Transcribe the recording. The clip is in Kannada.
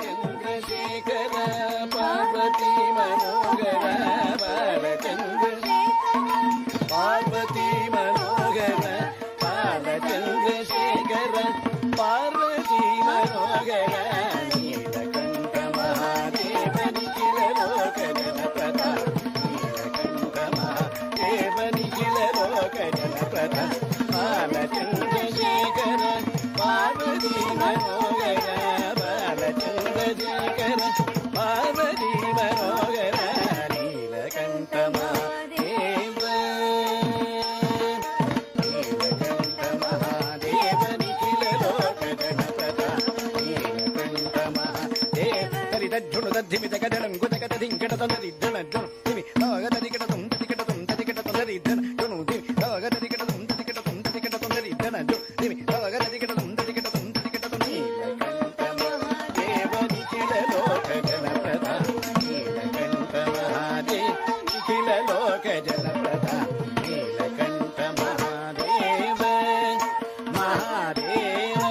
ಚಂದ್ರಶೇಖರ ಪಾರ್ವತಿ ಮನೋಗರ ಪಾರ್ವತಿ ಮನೋಗರ ಬಾಲಚಂದ್ರಶೇಖರ ಪಾರ್ವತಿ ಮನೋಗರ ನೀಲಕಂಠ ಮಹಾದೇವ ನಿಖಿಲ ಲೋಕ ಜನಪ್ರದ ನೀಲಕಂಠ ಮಹಾದೇವ ನಿಖಿಲ ಲೋಕ ಜನಪ್ರದ ಬಾಲಚಂದ್ರಶೇಖರ ಪಾರ್ವತಿ ಮನೋಗರ ಬಾಲಚಂದ್ರಶೇಖರ ಪಾರ್ವತಿ ಮನೋಗರ ನೀಲಕಂಠ ಮಹಾದೇವ ನೀಲಕಂಠ ಮಹಾದೇವ ನಿಖಿಲ ಲೋಕ ಜನಪ್ರದ ನೀಲಕಂಠ ಮಹಾದೇವ ತರಿದಜ್ಜುಣು ದದ್ಧಿಮಿತ ಕದಳಂಕು ತಗದ ದಿಂಕಟ ತಂದರಿದ್ದಣ ಜುಣು ತಿಮಿ ತಾಗದರಿಕಟ ತುಂತರಿಕಟ ತುಂತರಿಕಟ ತಂದರಿದ್ದಣ ಜುಣು ತಿಮಿ ತಾಗದರಿಕಟ ತುಂತರಿಕಟ ತುಂತರಿಕಟ ತಂದರಿದ್ದಣ ಜುಣು ತಿಮಿ ತಾಗದರಿಕಟ ತುಂತರಿಕಟ ತುಂತರಿಕಟ ನೀಲಕಂಠ ಮಹಾದೇವ ನಿಖಿಲ ಲೋಕ ಜನಪ್ರದ ನೀಲಕಂಠ ಮಹಾದೇವ ನಿಖಿಲ ಲೋಕ ಜನಪ್ರದ ನೀಲಕಂಠ ಮಹಾದೇವ ಮಹಾದೇವ